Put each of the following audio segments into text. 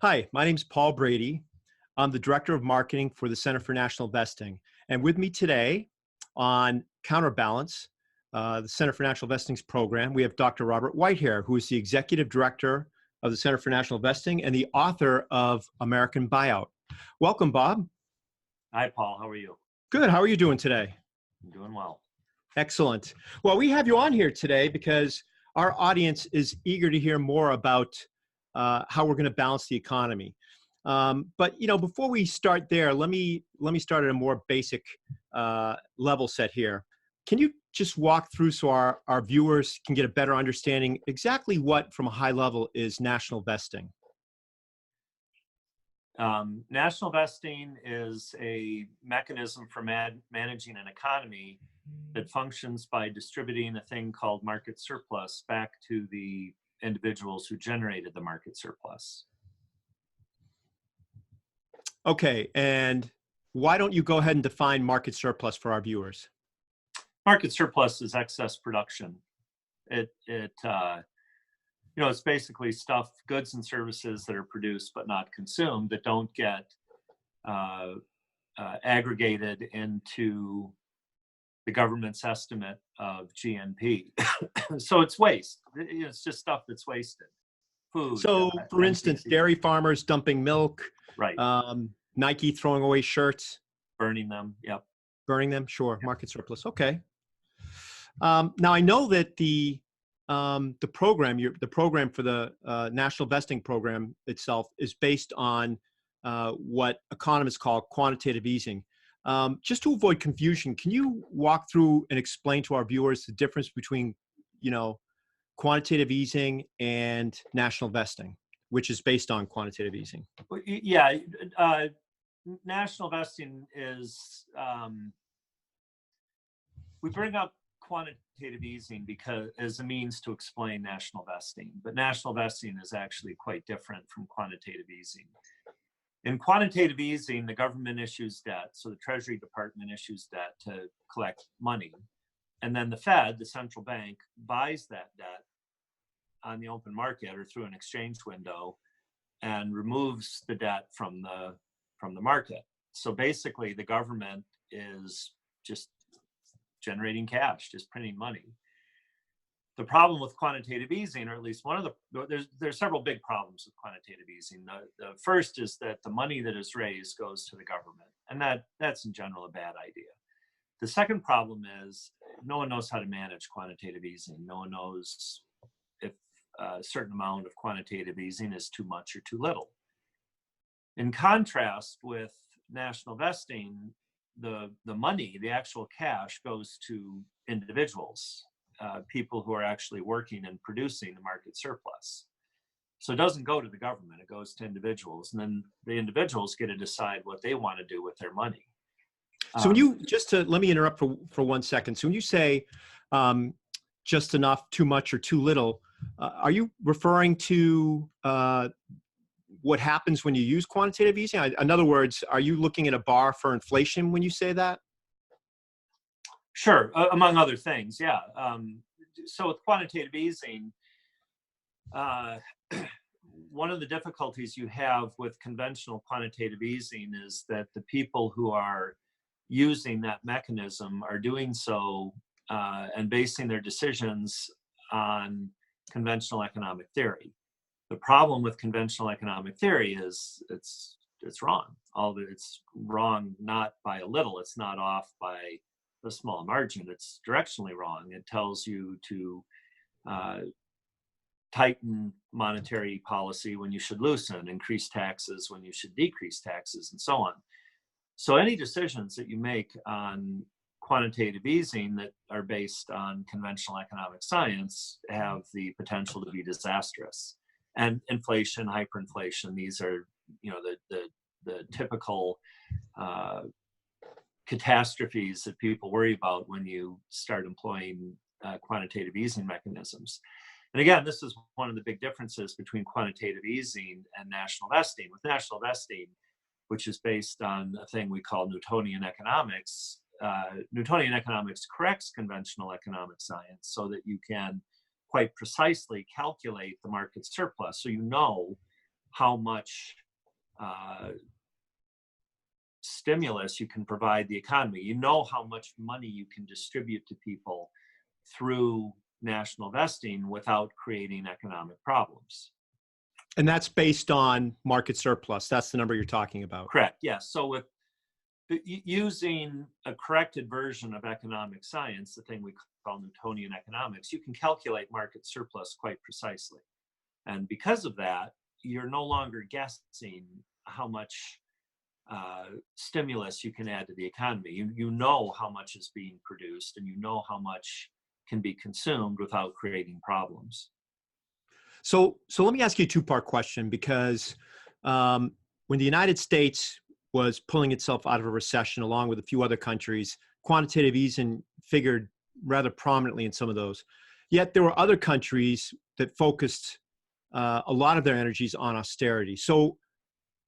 Hi, my name's Paul Brady. I'm the Director of Marketing for the Center for National Investing. And with me today on CounterBalance, the Center for National Investing's program, we have Dr. Robert Whitehair, who is the Executive Director of the Center for National Investing and the author of American Buyout. Welcome, Bob. Hi, Paul. How are you? Good. How are you doing today? I'm doing well. Excellent. Well, we have you on here today because our audience is eager to hear more about how we're going to balance the economy. But before we start there, let me start at a more basic level set here. Can you just walk through so our viewers can get a better understanding exactly what, from a high level, is national vesting? National vesting is a mechanism for managing an economy that functions by distributing a thing called market surplus back to the individuals who generated the market surplus. Okay, and why don't you go ahead and define market surplus for our viewers? Market surplus is excess production. It's basically goods and services that are produced but not consumed that don't get aggregated into the government's estimate of GNP. So it's waste. It's just stuff that's wasted. Food. So, for instance, dairy farmers dumping milk. Right. Nike throwing away shirts. Burning them. Yep. Burning them. Sure. Yep. Market surplus. Okay. Now I know that the program for the national vesting program itself is based on what economists call quantitative easing. Just to avoid confusion, can you walk through and explain to our viewers the difference between, quantitative easing and national vesting, which is based on quantitative easing? Yeah, national vesting is, we bring up quantitative easing because as a means to explain national vesting, but national vesting is actually quite different from quantitative easing. In quantitative easing, the government issues debt, so the Treasury Department issues debt to collect money, and then the Fed, the central bank, buys that debt on the open market or through an exchange window and removes the debt from the market. So basically, the government is just generating cash, just printing money. The problem with quantitative easing, or at least one of there's several big problems with quantitative easing. The first is that the money that is raised goes to the government, and that's in general a bad idea. The second problem is no one knows how to manage quantitative easing. No one knows if a certain amount of quantitative easing is too much or too little. In contrast with national vesting, the money, the actual cash, goes to individuals, people who are actually working and producing the market surplus. So it doesn't go to the government, it goes to individuals, and then the individuals get to decide what they want to do with their money. So when you, let me interrupt for 1 second. So when you say just enough, too much, or too little, are you referring to what happens when you use quantitative easing? In other words, are you looking at a bar for inflation when you say that? Sure, among other things, yeah. So with quantitative easing, one of the difficulties you have with conventional quantitative easing is that the people who are using that mechanism are doing so and basing their decisions on conventional economic theory. The problem with conventional economic theory is it's wrong. It's wrong not by a little. It's not off by a small margin. It's directionally wrong. It tells you to tighten monetary policy when you should loosen, increase taxes when you should decrease taxes, and so on. So any decisions that you make on quantitative easing that are based on conventional economic science have the potential to be disastrous. And inflation, hyperinflation, these are, the typical catastrophes that people worry about when you start employing quantitative easing mechanisms. And again, this is one of the big differences between quantitative easing and national vesting. With national vesting, which is based on a thing we call Newtonian Economics, Newtonian Economics corrects conventional economic science so that you can quite precisely calculate the market surplus. So you know how much stimulus you can provide the economy. You know how much money you can distribute to people through national vesting without creating economic problems. And that's based on market surplus. That's the number you're talking about. Correct. Yes. So with using a corrected version of economic science, the thing we call Newtonian Economics, you can calculate market surplus quite precisely. And because of that, you're no longer guessing how much stimulus you can add to the economy. You know how much is being produced, and you know how much can be consumed without creating problems. So let me ask you a two-part question, because when the United States was pulling itself out of a recession, along with a few other countries, quantitative easing figured rather prominently in some of those. Yet there were other countries that focused a lot of their energies on austerity. So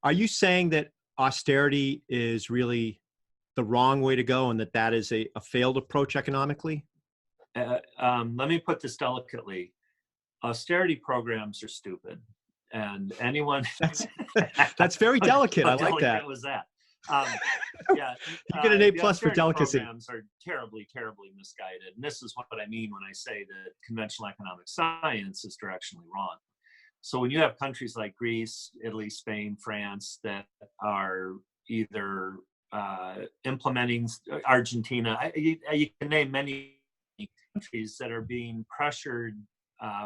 are you saying that austerity is really the wrong way to go, and that is a failed approach economically? Let me put this delicately. Austerity programs are stupid. And anyone that's very delicate. I like that. Was that? Yeah, you get an A+ for delicacy. Programs are terribly, terribly misguided, and this is what I mean when I say that conventional economic science is directionally wrong. So when you have countries like Greece, Italy, Spain, France that are either implementing, Argentina, you can name many countries that are being pressured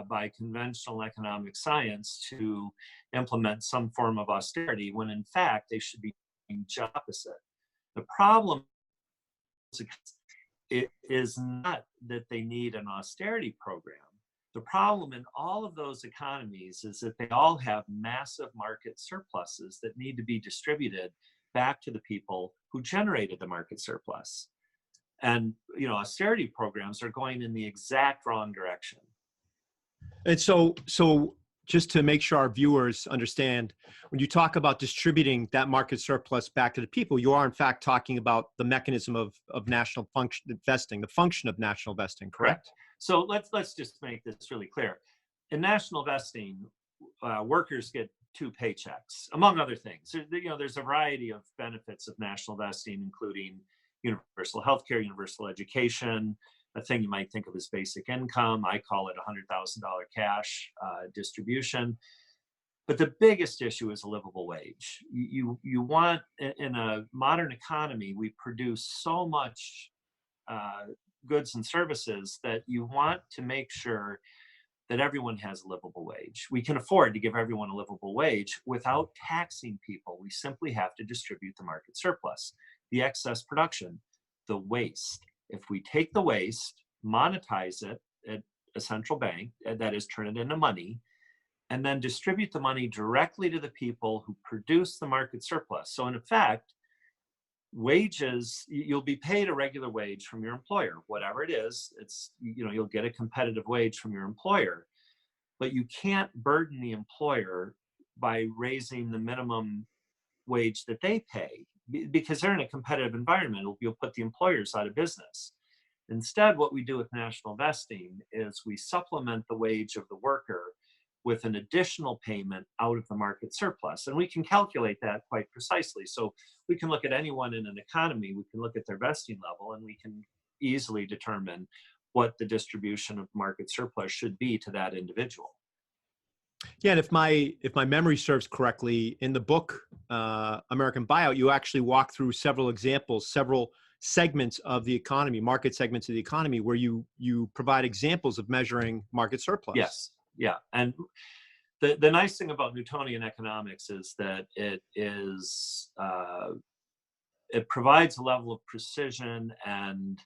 by conventional economic science to implement some form of austerity, when in fact they should be doing the opposite. The problem is not that they need an austerity program. The problem in all of those economies is that they all have massive market surpluses that need to be distributed back to the people who generated the market surplus. And austerity programs are going in the exact wrong direction. And so just to make sure our viewers understand, when you talk about distributing that market surplus back to the people, you are in fact talking about the mechanism of national vesting, the function of national vesting, correct? So let's just make this really clear. In national vesting, workers get 2 paychecks, among other things. There's a variety of benefits of national vesting, including universal health care, universal education, a thing you might think of as basic income. I call it $100,000 cash distribution. But the biggest issue is a livable wage. You want, in a modern economy, we produce so much goods and services that you want to make sure that everyone has a livable wage. We can afford to give everyone a livable wage without taxing people. We simply have to distribute the market surplus, the excess production, the waste. If we take the waste, monetize it at a central bank, that is, turn it into money, and then distribute the money directly to the people who produce the market surplus. So in effect, wages, you'll be paid a regular wage from your employer, whatever it is. You'll get a competitive wage from your employer, but you can't burden the employer by raising the minimum wage that they pay, because they're in a competitive environment. You'll put the employers out of business. Instead, what we do with national vesting is we supplement the wage of the worker with an additional payment out of the market surplus. And we can calculate that quite precisely. So we can look at anyone in an economy, we can look at their vesting level, and we can easily determine what the distribution of market surplus should be to that individual. Yeah, and if my memory serves correctly, in the book American Buyout, you actually walk through several examples, several segments of the economy, market segments of the economy, where you provide examples of measuring market surplus. Yes, yeah, and the nice thing about Newtonian economics is that it provides a level of precision and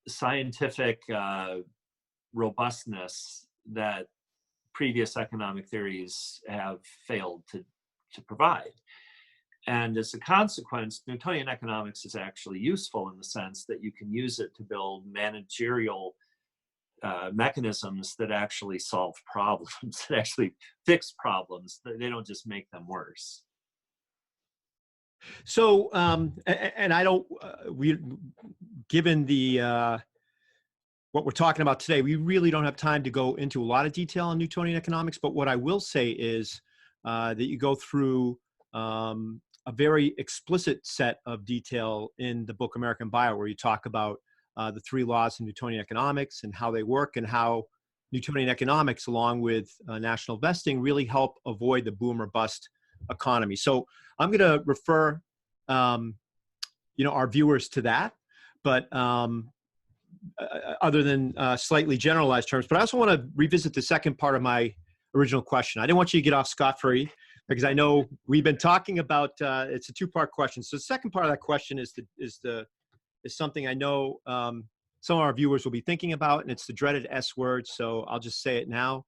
scientific robustness that previous economic theories have failed to provide. And as a consequence, Newtonian economics is actually useful in the sense that you can use it to build managerial mechanisms that actually solve problems, that actually fix problems. They don't just make them worse. So, and I don't, given the what we're talking about today, we really don't have time to go into a lot of detail on Newtonian economics, but what I will say is that you go through a very explicit set of detail in the book American Buyout, where you talk about the 3 laws of Newtonian economics and how they work, and how Newtonian economics, along with national vesting, really help avoid the boom or bust economy. So I'm going to refer our viewers to that, but other than slightly generalized terms. But I also want to revisit the second part of my original question. I didn't want you to get off scot-free, because I know we've been talking about, it's a 2-part question. So the second part of that question is something I know some of our viewers will be thinking about, and it's the dreaded S word. So I'll just say it now.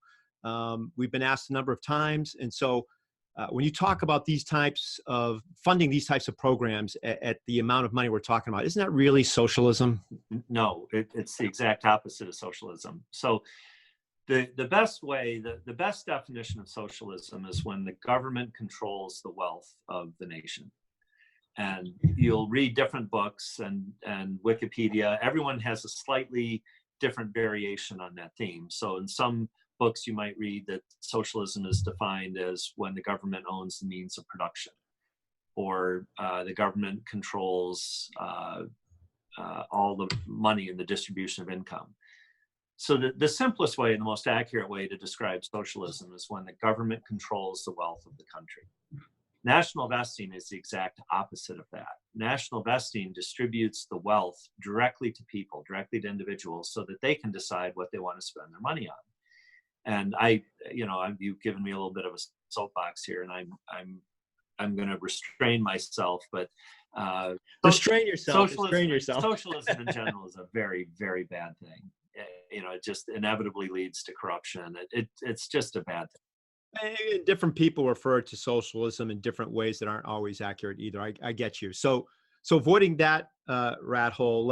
We've been asked a number of times. And so when you talk about these types of funding, these types of programs at the amount of money we're talking about, isn't that really socialism? No, it's the exact opposite of socialism. So the best way, the best definition of socialism is when the government controls the wealth of the nation. And you'll read different books and Wikipedia. Everyone has a slightly different variation on that theme. So in some books, you might read that socialism is defined as when the government owns the means of production, or the government controls all the money in the distribution of income. So the simplest way and the most accurate way to describe socialism is when the government controls the wealth of the country. National vesting is the exact opposite of that. National vesting distributes the wealth directly to people, directly to individuals, so that they can decide what they want to spend their money on. And you've given me a little bit of a soapbox here, and I'm going to restrain myself, but restrain yourself. Socialism in general is a very, very bad thing. It just inevitably leads to corruption. It's just a bad thing. Different people refer to socialism in different ways that aren't always accurate either. I get you. So avoiding that rat hole,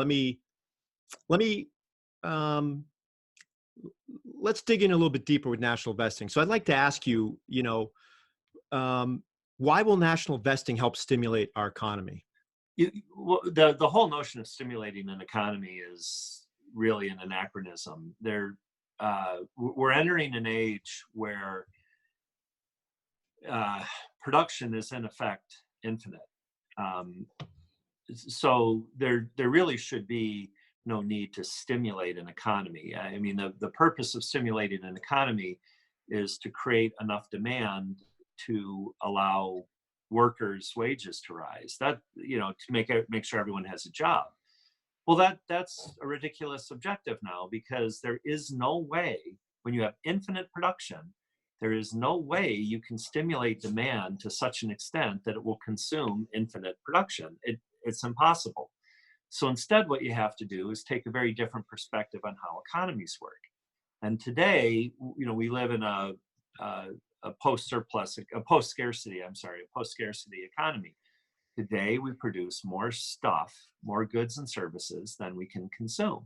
let's dig in a little bit deeper with national vesting. So I'd like to ask you, why will national vesting help stimulate our economy? The whole notion of stimulating an economy is really an anachronism. We're entering an age where production is in effect infinite. So there really should be no need to stimulate an economy. I mean, the purpose of stimulating an economy is to create enough demand to allow workers' wages to rise. That, to make sure everyone has a job. Well, that's a ridiculous objective now, because there is no way, when you have infinite production, there is no way you can stimulate demand to such an extent that it will consume infinite production. It's impossible. So instead, what you have to do is take a very different perspective on how economies work. And today, we live in a post-scarcity economy. Today, we produce more stuff, more goods and services than we can consume.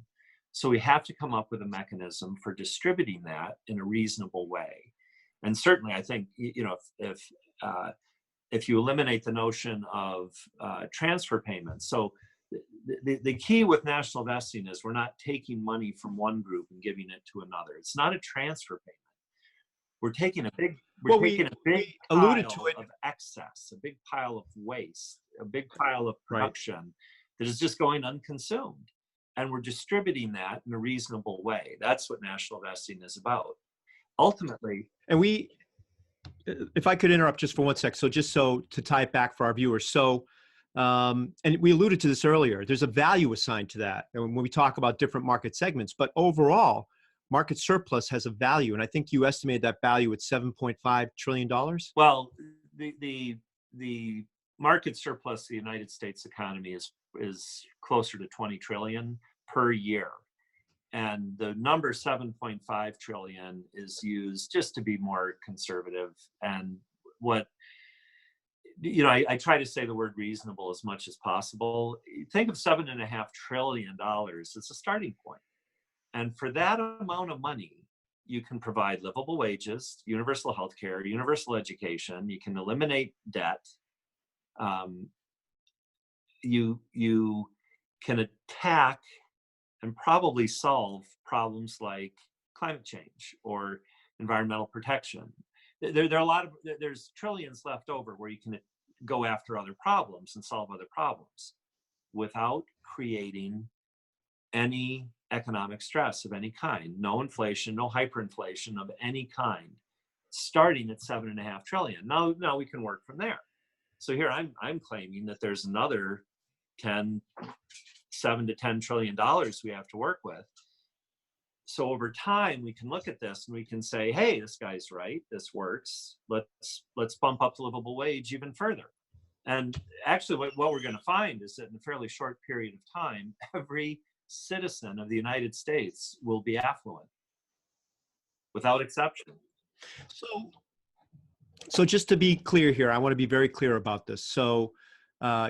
So we have to come up with a mechanism for distributing that in a reasonable way. And certainly, I think, if you eliminate the notion of transfer payments. So the key with national vesting is we're not taking money from one group and giving it to another. It's not a transfer payment. We're taking a big pile of excess, a big pile of waste, a big pile of production that is just going unconsumed. And we're distributing that in a reasonable way. That's what national vesting is about. Ultimately. And if I could interrupt just for 1 sec. So just to tie it back for our viewers. So, and we alluded to this earlier, there's a value assigned to that when we talk about different market segments, but overall market surplus has a value. And I think you estimated that value at $7.5 trillion. Well, the market surplus of the United States economy is closer to 20 trillion per year. And the number 7.5 trillion is used just to be more conservative. And I try to say the word reasonable as much as possible. Think of $7.5 trillion as a starting point. And for that amount of money, you can provide livable wages, universal health care, universal education. You can eliminate debt. You can attack and probably solve problems like climate change or environmental protection. There are a lot of, there's trillions left over where you can go after other problems and solve other problems without creating any economic stress of any kind. No inflation, no hyperinflation of any kind, starting at 7.5 trillion. Now we can work from there. So here I'm claiming that there's another 7 to 10 trillion dollars we have to work with. So over time, we can look at this and we can say, hey, this guy's right, this works. Let's bump up the livable wage even further. And actually what we're going to find is that in a fairly short period of time, every citizen of the United States will be affluent, without exception. So just to be clear here, I want to be very clear about this. So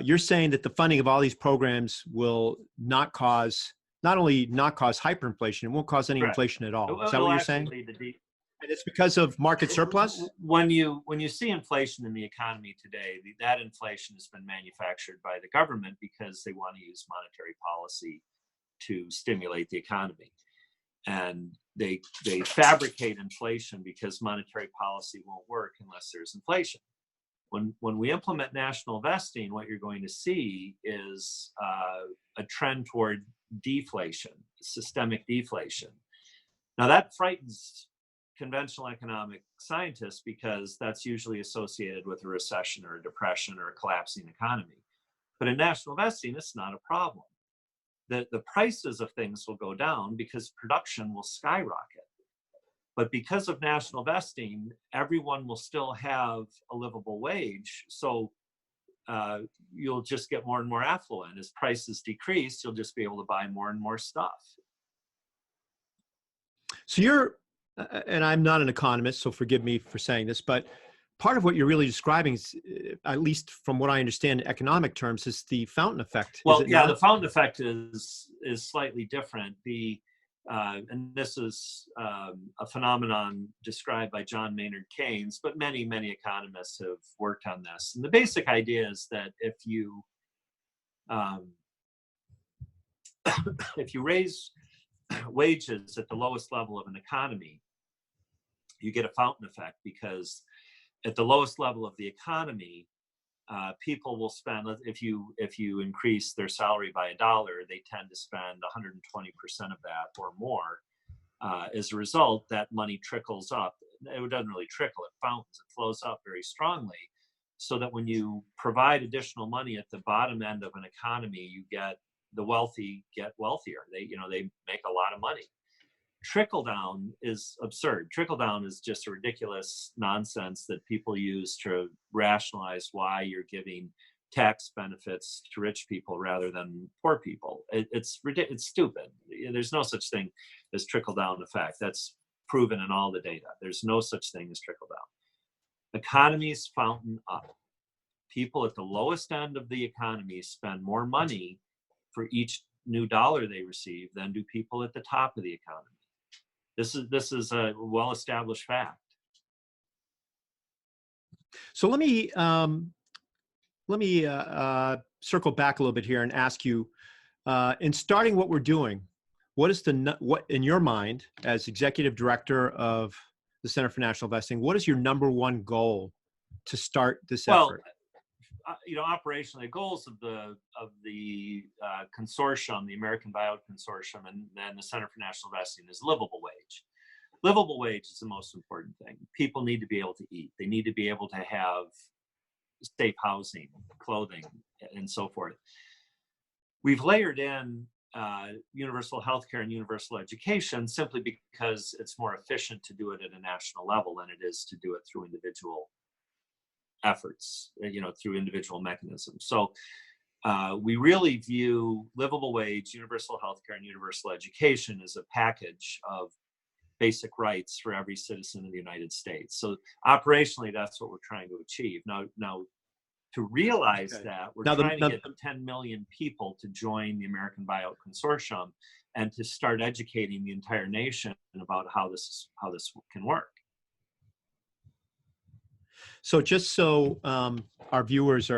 you're saying that the funding of all these programs will not only not cause hyperinflation, it won't cause any Correct. inflation at all. Is that It'll what you're saying? And it's because of market surplus? When you see inflation in the economy today, that inflation has been manufactured by the government because they want to use monetary policy to stimulate the economy. And they fabricate inflation because monetary policy won't work unless there's inflation. When we implement national vesting, what you're going to see is a trend toward deflation, systemic deflation. Now that frightens conventional economic scientists because that's usually associated with a recession or a depression or a collapsing economy. But in national vesting, it's not a problem. The prices of things will go down because production will skyrocket. But because of national vesting, everyone will still have a livable wage. So you'll just get more and more affluent. As prices decrease, you'll just be able to buy more and more stuff. So you're, and I'm not an economist, so forgive me for saying this, but part of what you're really describing is, at least from what I understand in economic terms, is the fountain effect. Well, yeah, the fountain effect is slightly different. And this is a phenomenon described by John Maynard Keynes, but many economists have worked on this. And the basic idea is that if you raise wages at the lowest level of an economy, you get a fountain effect, because at the lowest level of the economy, people will spend, if you increase their salary by $1, they tend to spend 120% of that or more. As a result, that money trickles up. It doesn't really trickle, it fountains, it flows up very strongly, so that when you provide additional money at the bottom end of an economy, the wealthy get wealthier. They make a lot of money. Trickle down is absurd. Trickle down is just a ridiculous nonsense that people use to rationalize why you're giving tax benefits to rich people rather than poor people. It's stupid. There's no such thing as trickle down effect. That's proven in all the data. There's no such thing as trickle down. Economies fountain up. People at the lowest end of the economy spend more money for each new dollar they receive than do people at the top of the economy. This is a well-established fact. So let me circle back a little bit here and ask you, in starting what we're doing, what in your mind, as executive director of the Center for National Investing, what is your number one goal to start this effort? Operationally, the goals of the consortium, the American Buyout Consortium, and the Center for National Investing is livable wage. Livable wage is the most important thing. People need to be able to eat. They need to be able to have safe housing, clothing, and so forth. We've layered in universal healthcare and universal education simply because it's more efficient to do it at a national level than it is to do it through individual efforts, through individual mechanisms. So we really view livable wage, universal healthcare, and universal education as a package of basic rights for every citizen of the United States. So operationally, that's what we're trying to achieve. Now to realize that, we're trying to get 10 million people to join the American Buyout Consortium and to start educating the entire nation about how this can work. So just so our viewers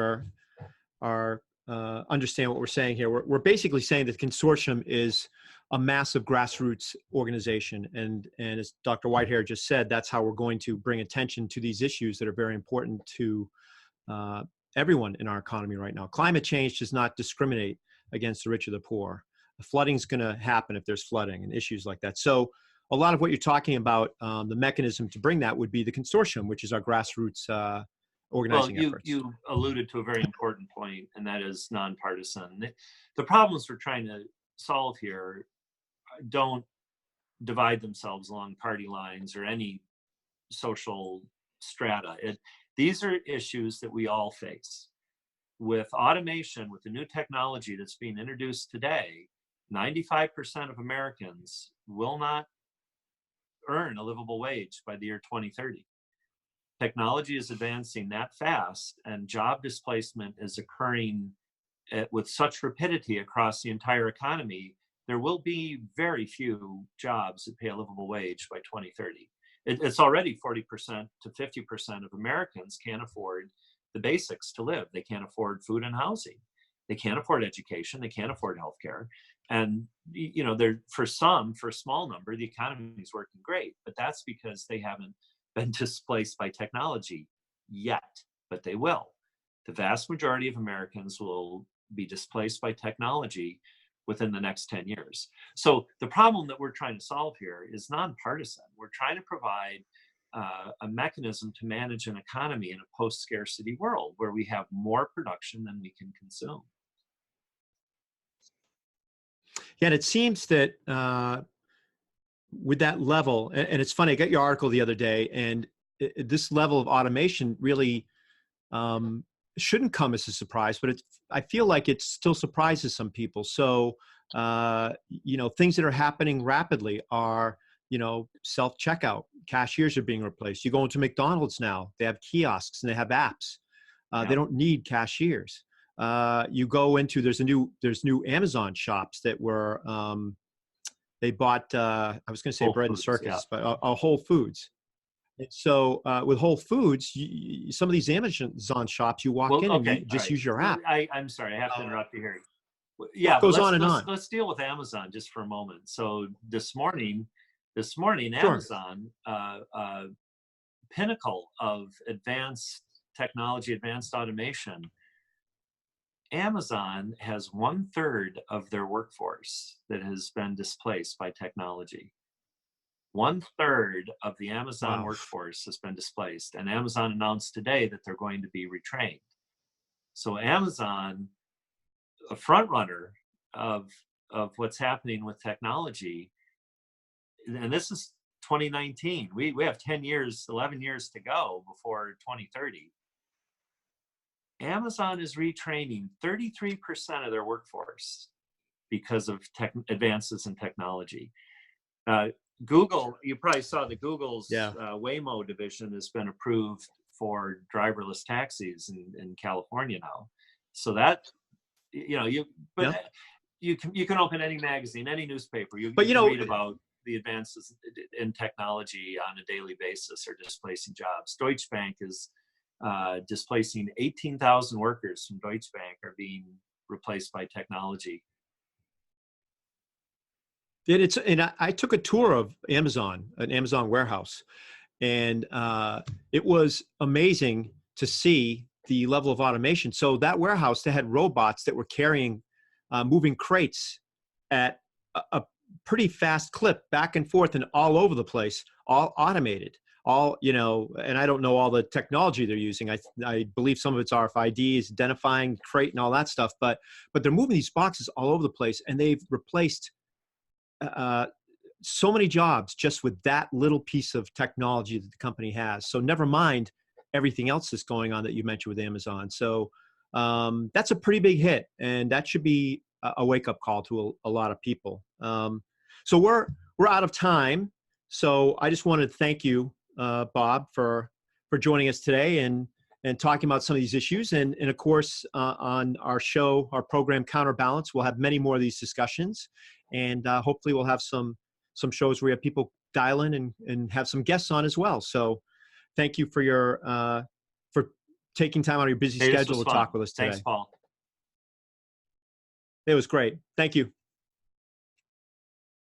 understand what we're saying here, we're basically saying that the consortium is a massive grassroots organization. And as Dr. Whitehair just said, that's how we're going to bring attention to these issues that are very important to everyone in our economy right now. Climate change does not discriminate against the rich or the poor. The flooding's going to happen if there's flooding and issues like that. So a lot of what you're talking about, the mechanism to bring that would be the consortium, which is our grassroots organizing efforts. You alluded to a very important point, and that is nonpartisan. The problems we're trying to solve here don't divide themselves along party lines or any social strata. These are issues that we all face. With automation, with the new technology that's being introduced today, 95% of Americans will not earn a livable wage by the year 2030. Technology is advancing that fast, and job displacement is occurring with such rapidity across the entire economy. There will be very few jobs that pay a livable wage by 2030. It's already 40% to 50% of Americans can't afford the basics to live. They can't afford food and housing. They can't afford education. They can't afford healthcare. And, you know, for a small number, the economy is working great, but that's because they haven't been displaced by technology yet, but they will. The vast majority of Americans will be displaced by technology within the next 10 years. So the problem that we're trying to solve here is nonpartisan. We're trying to provide a mechanism to manage an economy in a post-scarcity world where we have more production than we can consume. Yeah, and it seems that with that level, and it's funny, I got your article the other day, and this level of automation really shouldn't come as a surprise, but I feel like it still surprises some people. So, you know, things that are happening rapidly are, you know, self-checkout. Cashiers are being replaced. You go into McDonald's now, they have kiosks and they have apps. They don't need cashiers. You go into, there's new Amazon shops that were, they bought, I was going to say Whole Bread Foods, and Circus, yeah. but Whole Foods. And so with Whole Foods, some of these Amazon shops, you walk in and you just use your app. I'm sorry, I have to interrupt you here. Yeah, it goes on and on. Let's deal with Amazon just for a moment. So this morning, sure. Amazon, pinnacle of advanced technology, advanced automation, Amazon has 1/3 of their workforce that has been displaced by technology. 1/3 of the Amazon workforce has been displaced, and Amazon announced today that they're going to be retrained. So Amazon, a front runner of what's happening with technology, and this is 2019. We have 10 years, 11 years to go before 2030. Amazon is retraining 33% of their workforce because of advances in technology. Google, you probably saw that Google's Waymo division has been approved for driverless taxis in California now. So that, you know, you can open any magazine, any newspaper, you can read about the advances in technology on a daily basis are displacing jobs. Deutsche Bank is displacing 18,000 workers from Deutsche Bank are being replaced by technology. And I took a tour of Amazon, an Amazon warehouse, and it was amazing to see the level of automation. So that warehouse, they had robots that were carrying, moving crates at a pretty fast clip back and forth and all over the place, all automated. All, you know, and I don't know all the technology they're using. I believe some of it's RFIDs, identifying crate and all that stuff, but they're moving these boxes all over the place, and they've replaced so many jobs just with that little piece of technology that the company has. So never mind everything else that's going on that you mentioned with Amazon. So that's a pretty big hit, and that should be a wake-up call to a lot of people. So we're out of time. So I just wanted to thank you, Bob, for joining us today and talking about some of these issues. And of course, on our show, our program CounterBalance, we'll have many more of these discussions. And hopefully we'll have some shows where we have people dial in and have some guests on as well. So thank you for taking time out of your busy schedule to talk with us today. Thanks, Paul. It was great. Thank you.